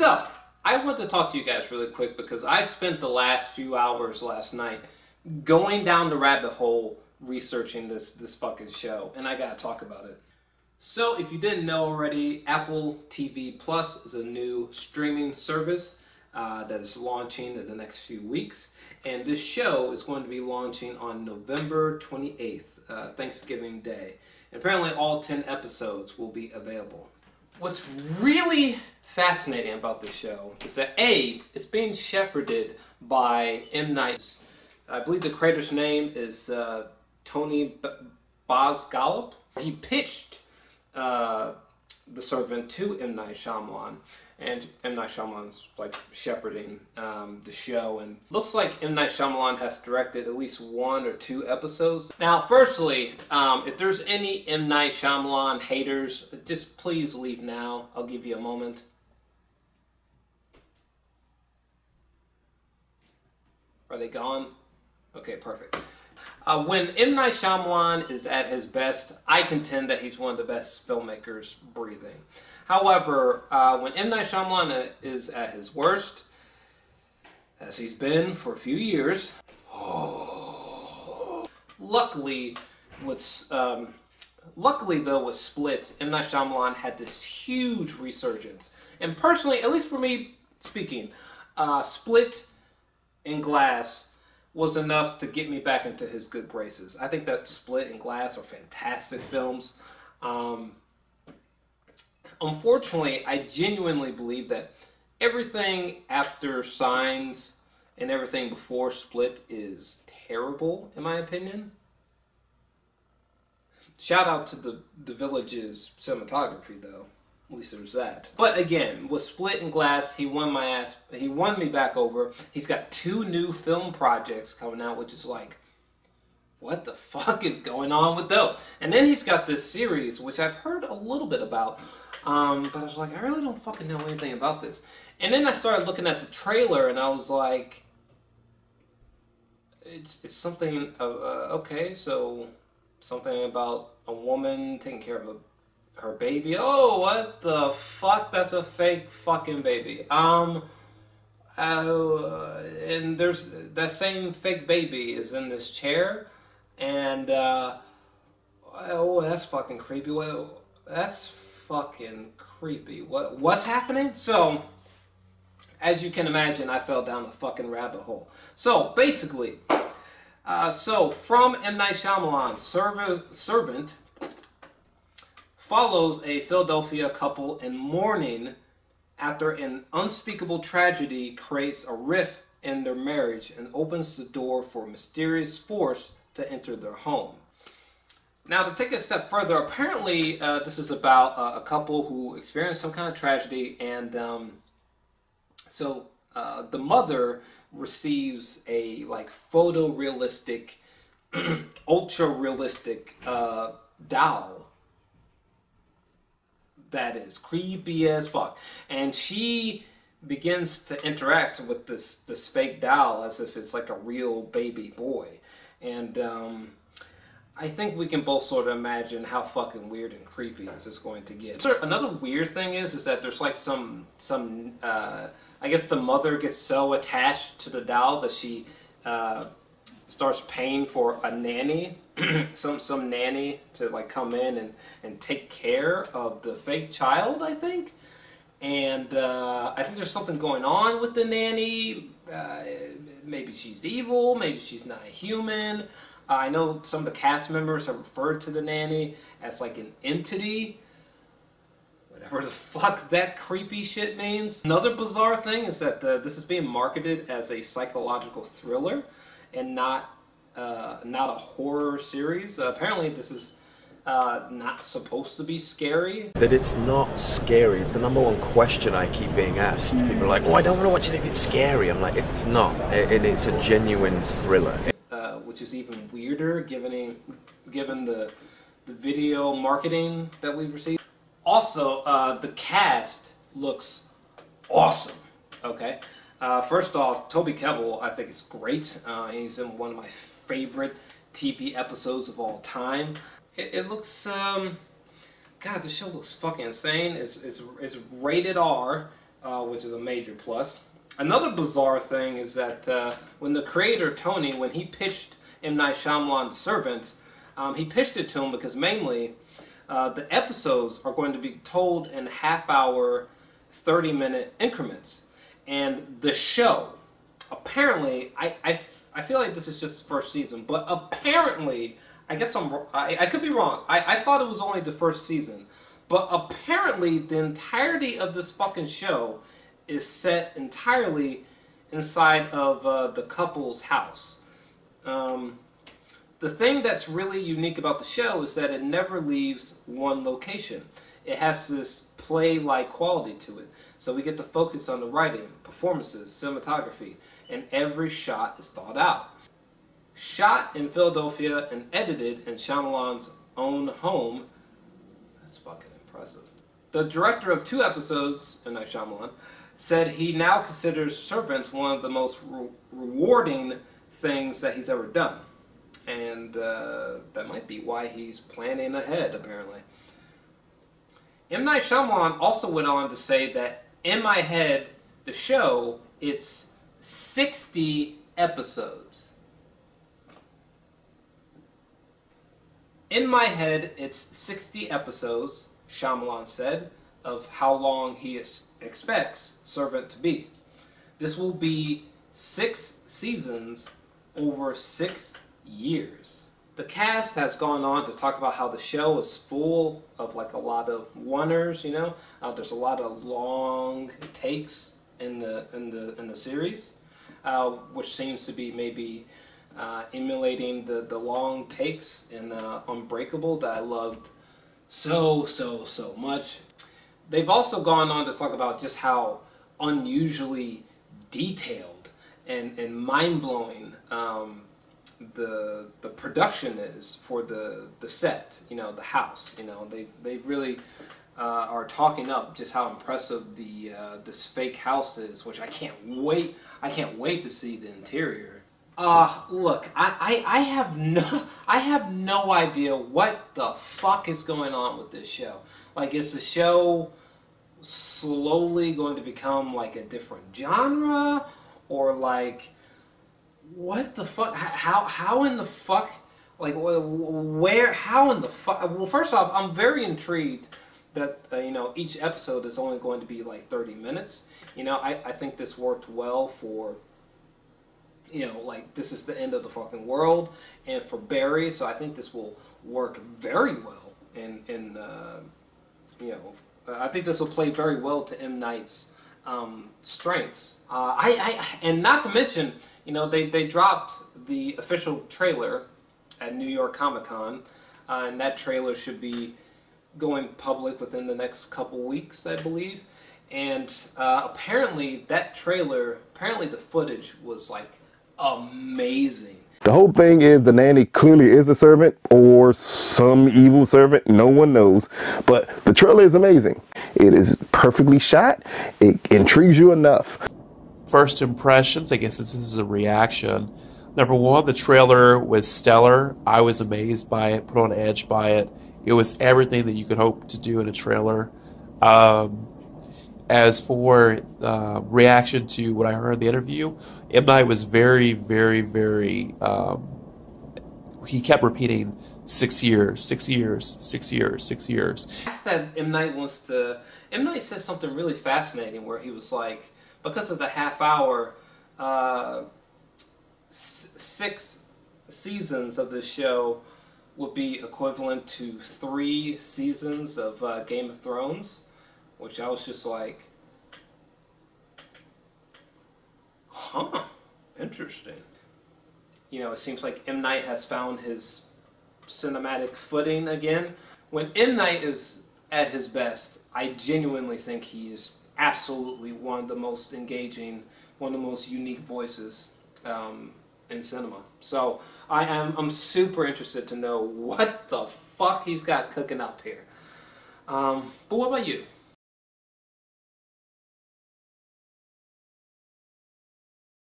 So, I want to talk to you guys really quick because I spent the last few hours last night going down the rabbit hole researching this fucking show, and I gotta talk about it. So, if you didn't know already, Apple TV Plus is a new streaming service that is launching in the next few weeks, and this show is going to be launching on November 28th, Thanksgiving Day. And apparently all 10 episodes will be available. What's really fascinating about this show is that A, it's being shepherded by M. Night. I believe the creator's name is Tony Basgallop. He pitched The Servant to M. Night Shyamalan, and M. Night Shyamalan's like shepherding the show, and looks like M. Night Shyamalan has directed at least 1 or 2 episodes. Now, firstly, if there's any M. Night Shyamalan haters, just please leave now. I'll give you a moment. Are they gone? Okay, perfect. When M. Night Shyamalan is at his best, I contend that he's one of the best filmmakers breathing. However, when M. Night Shyamalan is at his worst, as he's been for a few years, luckily though with Split, M. Night Shyamalan had this huge resurgence. And personally, at least for me speaking, Split and Glass was enough to get me back into his good graces. I think that Split and Glass are fantastic films. Unfortunately, I genuinely believe that everything after Signs and everything before Split is terrible, in my opinion. Shout out to the Village's cinematography, though. At least there's that. But again, with Split and Glass, he won my ass. He won me back over. He's got 2 new film projects coming out, which is like, what the fuck is going on with those? And then he's got this series, which I've heard a little bit about, but I was like, I really don't fucking know anything about this. And then I started looking at the trailer, and I was like, it's something. Okay, so something about a woman taking care of her baby. Oh, what the fuck? That's a fake fucking baby. And there's that same fake baby is in this chair, and oh, that's fucking creepy. Well, that's fucking creepy. What's happening? So, as you can imagine, I fell down a fucking rabbit hole. So basically, from M. Night Shyamalan, Servant follows a Philadelphia couple in mourning after an unspeakable tragedy creates a rift in their marriage and opens the door for a mysterious force to enter their home. Now, to take it a step further, apparently this is about a couple who experienced some kind of tragedy, and so the mother receives a like photorealistic, ultra-realistic doll that is creepy as fuck, and she begins to interact with this fake doll as if it's like a real baby boy. And I think we can both sort of imagine how fucking weird and creepy this is going to get. Another weird thing is that there's like some I guess the mother gets so attached to the doll that she starts paying for a nanny, some nanny to like come in and take care of the fake child, I think. And I think there's something going on with the nanny. Maybe she's evil, maybe she's not human. I know some of the cast members have referred to the nanny as like an entity. Whatever the fuck that creepy shit means. Another bizarre thing is that this is being marketed as a psychological thriller and not a horror series. Apparently this is not supposed to be scary. That it's not scary is the #1 question I keep being asked. People are like, oh, I don't want to watch it if it's scary. I'm like, it's not. And it's a genuine thriller. Which is even weirder given the video marketing that we've received. Also, the cast looks awesome, okay? First off, Toby Kebbell, I think is great. He's in one of my favorite TV episodes of all time. It looks, God, the show looks fucking insane. It's rated R. which is a major plus. Another bizarre thing is that when the creator, Tony, when he pitched M. Night Shyamalan's Servant, he pitched it to him because mainly the episodes are going to be told in half-hour, 30-minute increments. And the show, apparently, I feel like this is just the first season, but apparently, I guess I could be wrong. I thought it was only the first season. But apparently, the entirety of this fucking show is set entirely inside of the couple's house. The thing that's really unique about the show is that it never leaves one location. It has this play-like quality to it. So we get to focus on the writing, performances, cinematography, and every shot is thought out. Shot in Philadelphia and edited in Shyamalan's own home. That's fucking impressive. The director of 2 episodes, M. Night Shyamalan, said he now considers Servant one of the most rewarding things that he's ever done. And that might be why he's planning ahead, apparently. M. Night Shyamalan also went on to say that in my head, the show, it's 60 episodes. In my head, it's 60 episodes, Shyamalan said, of how long he expects Servant to be. This will be 6 seasons over 6 years. The cast has gone on to talk about how the show is full of like a lot of one-ers, you know. There's a lot of long takes in the series, which seems to be maybe emulating the long takes in Unbreakable that I loved so much. They've also gone on to talk about just how unusually detailed and mind-blowing the production is for the set, you know, the house. You know, they really are talking up just how impressive this fake house is, which I can't wait to see the interior. Look, I have no idea what the fuck is going on with this show. Like, is the show slowly going to become like a different genre, or like, what the fuck? How in the fuck? Like, where? How in the fuck? Well, first off, I'm very intrigued that you know, each episode is only going to be like 30 minutes. You know, I think this worked well for, you know, like, this is the end of the fucking world, and for Barry, so I think this will work very well in you know, I think this will play very well to M. Night's strengths. And not to mention, you know, they dropped the official trailer at New York Comic-Con, and that trailer should be going public within the next couple weeks, I believe. And apparently that trailer, the footage was like amazing. The whole thing is the nanny clearly is a servant or some evil servant. No one knows. But the trailer is amazing. It is perfectly shot. It intrigues you enough. First impressions, I guess this is a reaction. Number one, the trailer was stellar. I was amazed by it, put on edge by it. It was everything that you could hope to do in a trailer. As for reaction to what I heard in the interview, M. Night was very, very, he kept repeating 6 years, 6 years, 6 years, 6 years. That M. Night said something really fascinating where he was like, because of the half hour, 6 seasons of this show would be equivalent to 3 seasons of Game of Thrones. Which I was just like, huh, interesting. You know, it seems like M. Night has found his cinematic footing again. When M. Night is at his best, I genuinely think he is absolutely one of the most engaging, one of the most unique voices in cinema. So I'm super interested to know what the fuck he's got cooking up here. But what about you?